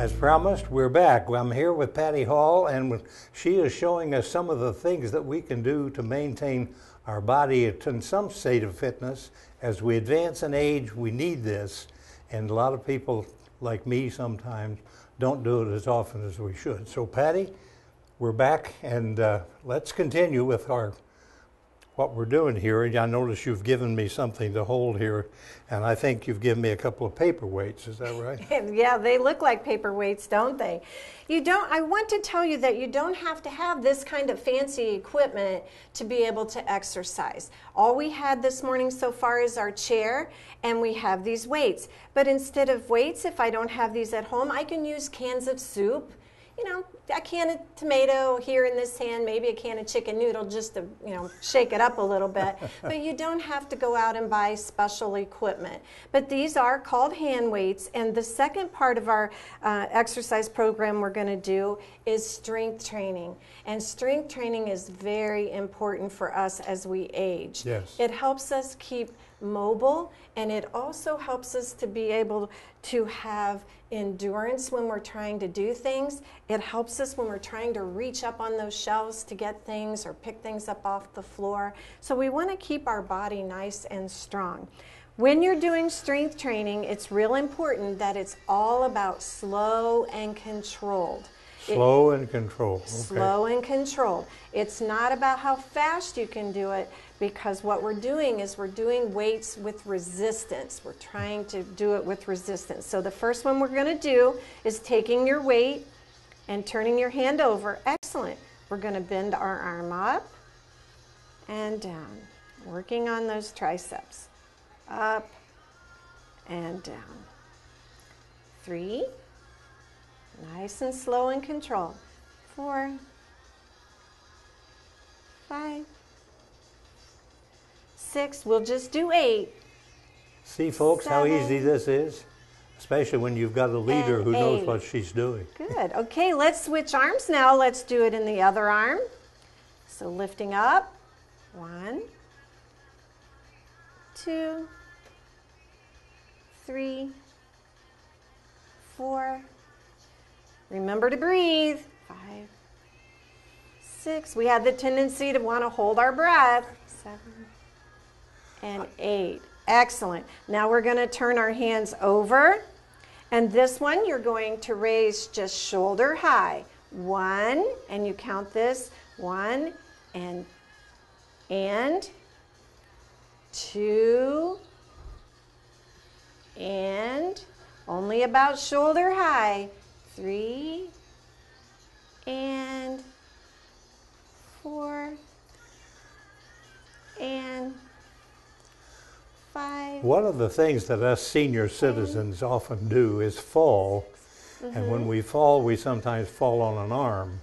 As promised, we're back. I'm here with Pattie Hall, and she is showing us some of the things that we can do to maintain our body in some state of fitness. As we advance in age, we need this, and a lot of people, like me sometimes, don't do it as often as we should. So Pattie, we're back, and let's continue with what we're doing here. And I notice you've given me something to hold here, and I think you've given me a couple of paperweights. Is that right? Yeah, they look like paperweights, don't they? I want to tell you that you don't have to have this kind of fancy equipment to be able to exercise. All we had this morning so far is our chair, and we have these weights. But instead of weights, if I don't have these at home, I can use cans of soup. You know, a can of tomato here in this hand, maybe a can of chicken noodle just to, shake it up a little bit. But you don't have to go out and buy special equipment. But these are called hand weights. And the second part of our exercise program we're going to do is strength training. And strength training is very important for us as we age. Yes. It helps us keep mobile, and it also helps us to be able to have endurance when we're trying to do things. It helps us when we're trying to reach up on those shelves to get things or pick things up off the floor. So we want to keep our body nice and strong. When you're doing strength training, it's real important that it's all about slow and controlled. Slow and controlled. Okay. Slow and controlled. It's not about how fast you can do it, because what we're doing is we're doing weights with resistance. We're trying to do it with resistance. So the first one we're going to do is taking your weight and turning your hand over. Excellent. We're going to bend our arm up and down, working on those triceps. Up and down. 3. Nice and slow and controlled. 4, 5, 6. We'll just do 8. See, folks, 7, how easy this is, especially when you've got a leader who knows what she's doing. Good. Okay, let's switch arms now. Let's do it in the other arm. So lifting up. 1, 2, 3, 4. Remember to breathe. 5, 6. We have the tendency to want to hold our breath. 7 and 8. Excellent. Now we're going to turn our hands over. And this one you're going to raise just shoulder high. 1, and you count this. 1 and 2 and only about shoulder high. 3 and 4 and 5. One of the things that us senior citizens often do is fall. And when we fall, we sometimes fall on an arm,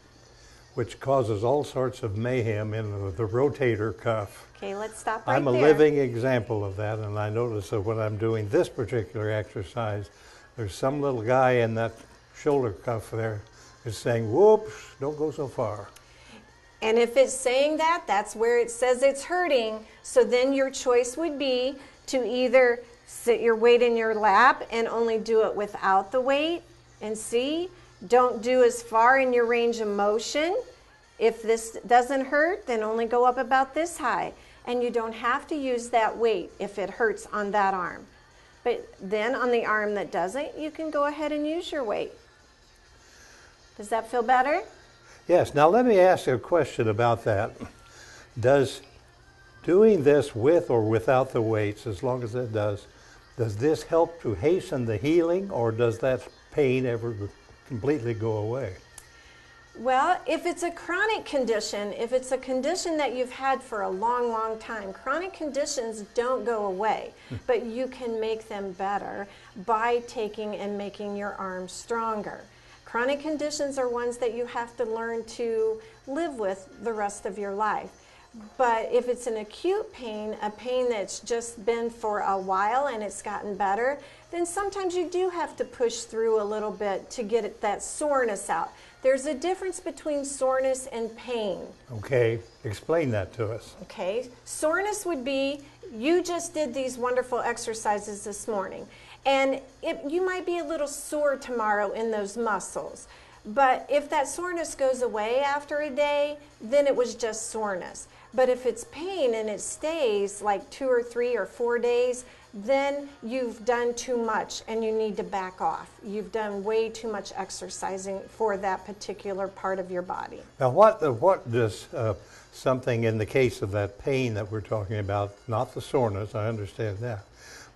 which causes all sorts of mayhem in the rotator cuff. Okay, let's stop right there. I'm a living example of that, and I notice that when I'm doing this particular exercise, there's some little guy in that shoulder cuff there is saying, whoops, don't go so far. And if it's saying that, that's where it says it's hurting. So then your choice would be to either sit your weight in your lap and only do it without the weight. And see, don't do as far in your range of motion. If this doesn't hurt, then only go up about this high. And you don't have to use that weight if it hurts on that arm. But then on the arm that doesn't, you can go ahead and use your weight. Does that feel better? Yes. Now let me ask you a question about that. Does doing this with or without the weights, as long as it does this help to hasten the healing, or does that pain ever completely go away? Well, if it's a chronic condition, if it's a condition that you've had for a long, long time, chronic conditions don't go away, but you can make them better by taking and making your arms stronger. Chronic conditions are ones that you have to learn to live with the rest of your life. But if it's an acute pain, a pain that's just been for a while and it's gotten better, then sometimes you do have to push through a little bit to get that soreness out. There's a difference between soreness and pain. Okay, explain that to us. Okay, soreness would be you just did these wonderful exercises this morning And you might be a little sore tomorrow in those muscles. But if that soreness goes away after a day, then it was just soreness. But if it's pain and it stays like 2 or 3 or 4 days, then you've done too much and you need to back off. You've done way too much exercising for that particular part of your body. Now, what does something in the case of that pain that we're talking about, not the soreness, I understand that,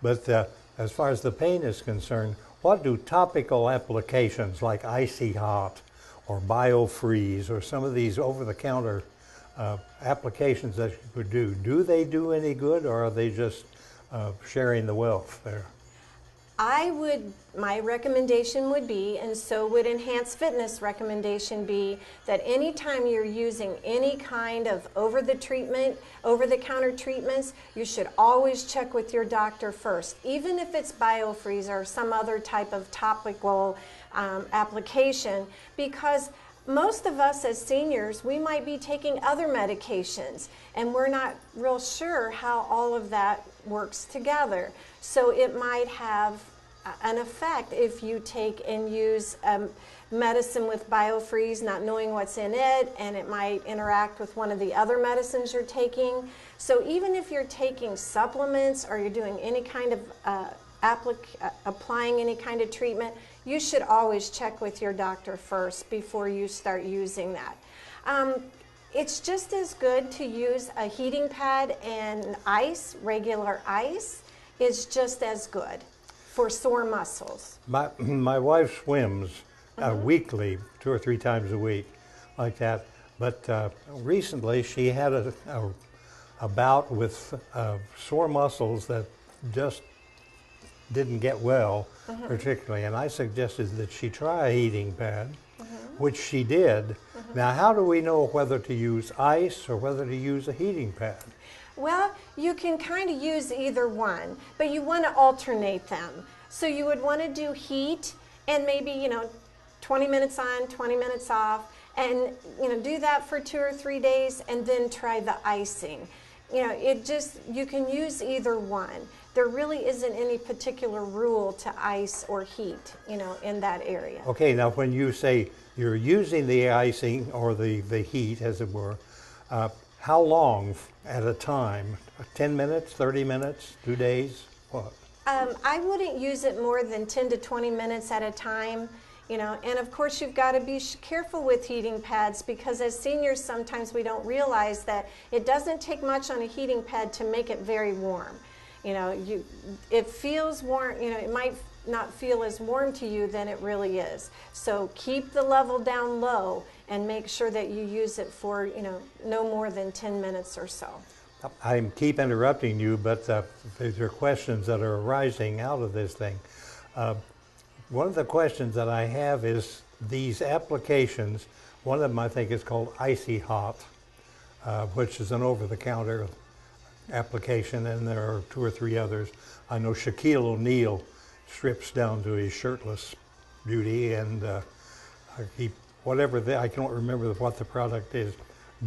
but as far as the pain is concerned, what do topical applications like Icy Hot or BioFreeze or some of these over-the-counter applications that you could do they do any good, or are they just sharing the wealth there? My recommendation would be, and so would Enhanced Fitness recommendation be, that anytime you're using any kind of over-the-counter treatments, you should always check with your doctor first, even if it's BioFreeze or some other type of topical application, because most of us as seniors, we might be taking other medications, and we're not real sure how all of that works together. So it might have an effect if you take and use medicine with BioFreeze, not knowing what's in it, and it might interact with one of the other medicines you're taking. So even if you're taking supplements or you're doing any kind of applying any kind of treatment, you should always check with your doctor first before you start using that. It's just as good to use a heating pad and ice, regular ice, is just as good for sore muscles. My wife swims weekly, 2 or 3 times a week, like that. But recently she had a bout with sore muscles that just didn't get well, particularly, and I suggested that she try a heating pad, which she did. Now, how do we know whether to use ice or whether to use a heating pad? Well, you can kind of use either one, but you want to alternate them. So you would want to do heat and maybe, 20 minutes on, 20 minutes off, and, do that for 2 or 3 days and then try the icing. You can use either one. There really isn't any particular rule to ice or heat, in that area. Okay, now when you say you're using the icing or the heat, as it were, how long at a time? 10 minutes, 30 minutes, 2 days, what? I wouldn't use it more than 10 to 20 minutes at a time. And of course you've got to be careful with heating pads, because as seniors sometimes we don't realize that it doesn't take much on a heating pad to make it very warm. It feels warm, it might not feel as warm to you than it really is. So keep the level down low and make sure that you use it for, no more than 10 minutes or so. I keep interrupting you, but there are questions that are arising out of this thing. One of the questions that I have is these applications. One of them I think is called Icy Hot, which is an over-the-counter application, and there are 2 or 3 others. I know Shaquille O'Neal strips down to his shirtless beauty, and I can't remember what the product is.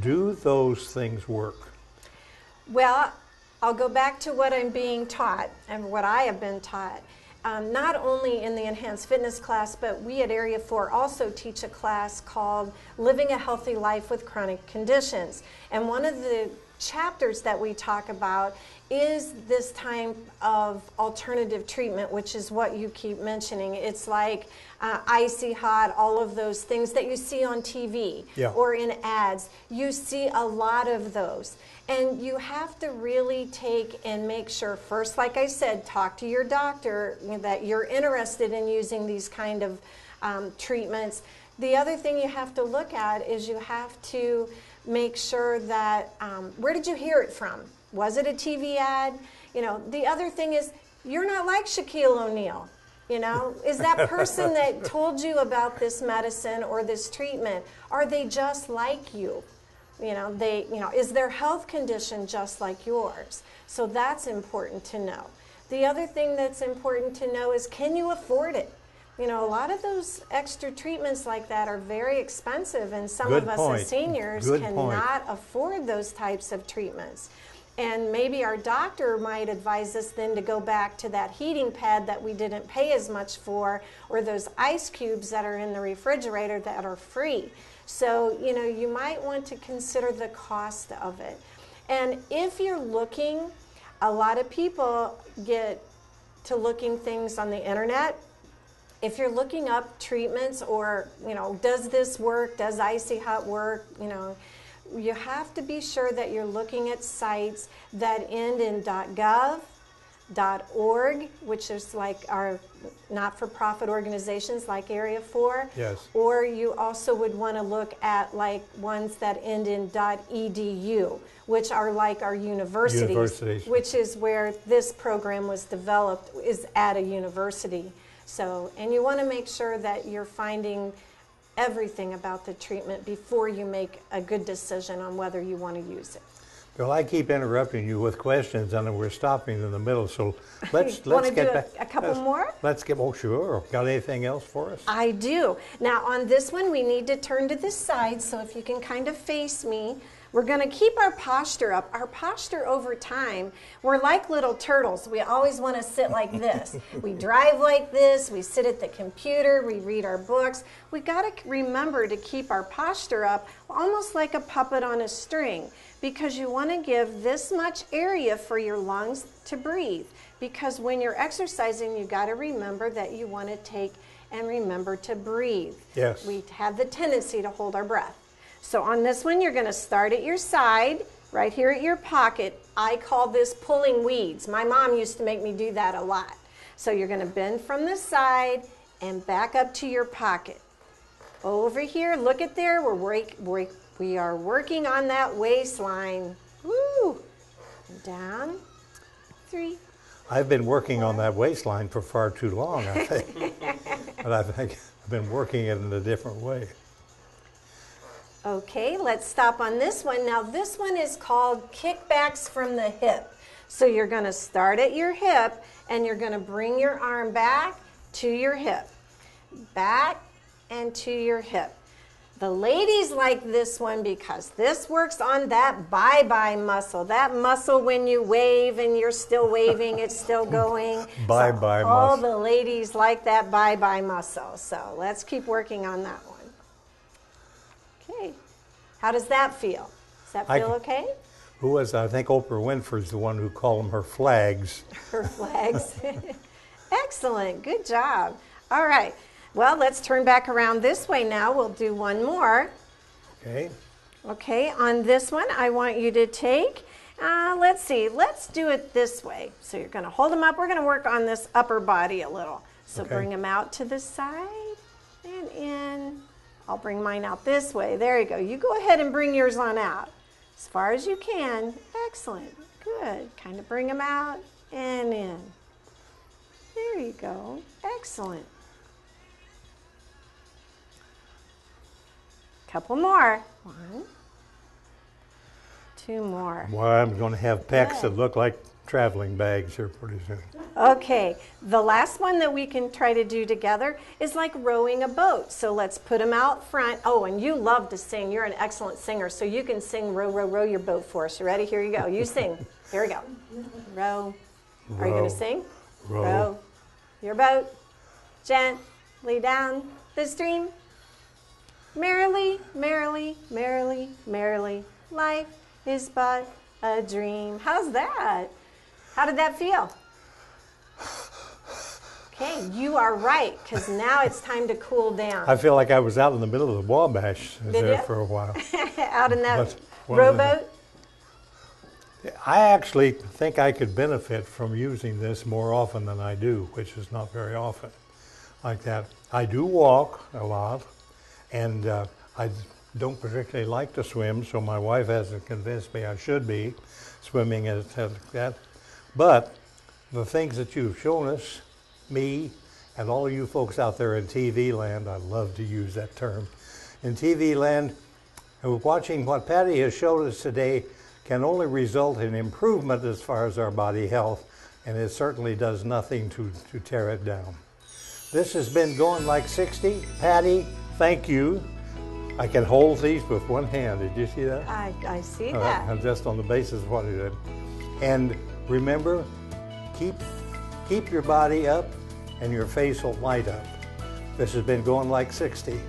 Do those things work? Well, I'll go back to what I'm being taught and what I have been taught. Not only in the Enhanced Fitness class, but we at Area 4 also teach a class called Living a Healthy Life with Chronic Conditions. And one of the chapters that we talk about is this type of alternative treatment, which is what you keep mentioning. It's like Icy Hot, all of those things that you see on TV or in ads. You see a lot of those. And you have to really take and make sure first, like I said, talk to your doctor that you're interested in using these kind of treatments. The other thing you have to look at is you have to make sure that, where did you hear it from? Was it a TV ad? The other thing is, you're not like Shaquille O'Neal. Is that person that told you about this medicine or this treatment, are they just like you? Is their health condition just like yours? So that's important to know. The other thing that's important to know is, can you afford it? A lot of those extra treatments like that are very expensive, and some of us as seniors cannot afford those types of treatments. And maybe our doctor might advise us then to go back to that heating pad that we didn't pay as much for, or those ice cubes that are in the refrigerator that are free. So, you know, you might want to consider the cost of it. And if you're looking, a lot of people get to looking things on the internet. If you're looking up treatments or, you know, does this work, does Icy Hot work, you know, you have to be sure that you're looking at sites that end in .gov, .org, which is like our not-for-profit organizations like Area 4. Yes. Or you also would want to look at like ones that end in .edu, which are like our universities, which is where this program was developed, is at a university. So, and you want to make sure that you're finding everything about the treatment before you make a good decision on whether you want to use it. Well, I keep interrupting you with questions, and we're stopping in the middle. So let's get get back. A couple more. Let's get. Oh, sure. Got anything else for us? I do. Now on this one, we need to turn to the side. So if you can kind of face me. We're going to keep our posture up. Our posture over time, we're like little turtles. We always want to sit like this. We drive like this. We sit at the computer. We read our books. We got to remember to keep our posture up almost like a puppet on a string, because you want to give this much area for your lungs to breathe. Because when you're exercising, you got to remember that you want to take and remember to breathe. Yes. We have the tendency to hold our breath. So on this one, you're going to start at your side, right here at your pocket. I call this pulling weeds. My mom used to make me do that a lot. So you're going to bend from the side and back up to your pocket. Over here, look at there. We are working on that waistline. Woo! Down. 3. I've been working on that waistline for far too long, I think. But I think I've been working it in a different way. Okay, let's stop on this one. Now this one is called kickbacks from the hip. So you're going to start at your hip and you're going to bring your arm back to your hip. Back and to your hip. The ladies like this one because this works on that bye-bye muscle. That muscle when you wave and you're still waving, it's still going. Bye-bye muscle. All the ladies like that bye-bye muscle. So let's keep working on that one. Okay. How does that feel? Does that feel okay? Who was, I think Oprah Winfrey's the one who called them her flags. Her flags. Excellent. Good job. All right. Well, let's turn back around this way now. We'll do one more. Okay. Okay. On this one, I want you to take, let's see, let's do it this way. So you're going to hold them up. We're going to work on this upper body a little. So bring them out to the side and in. I'll bring mine out this way. There you go. You go ahead and bring yours on out as far as you can. Excellent. Good. Kind of bring them out and in. There you go. Excellent. Couple more. 1, 2 more. Well, I'm going to have pecs that look like traveling bags here pretty soon. Okay, the last one that we can try to do together is like rowing a boat. So let's put them out front. Oh, and you love to sing. You're an excellent singer, so you can sing row, row, row your boat for us. You ready? Here you go. You sing. Here we go. Row. Are you going to sing? Row your boat gently down the stream. Merrily, merrily, merrily, merrily, life is but a dream. How's that? How did that feel? Okay, you are right, because now it's time to cool down. I feel like I was out in the middle of the Wabash there for a while. Out in that rowboat? I actually think I could benefit from using this more often than I do, which is not very often like that. I do walk a lot, and I don't particularly like to swim, so my wife hasn't convinced me I should be swimming at that. But the things that you've shown us, me, and all of you folks out there in TV land, I love to use that term, in TV land, and watching what Pattie has showed us today can only result in improvement as far as our body health, and it certainly does nothing to tear it down. This has been Goin Like 60. Pattie, thank you. I can hold these with one hand. Did you see that? I see that. Just on the basis of what he did. And remember, keep your body up and your face will light up. This has been Goin Like 60.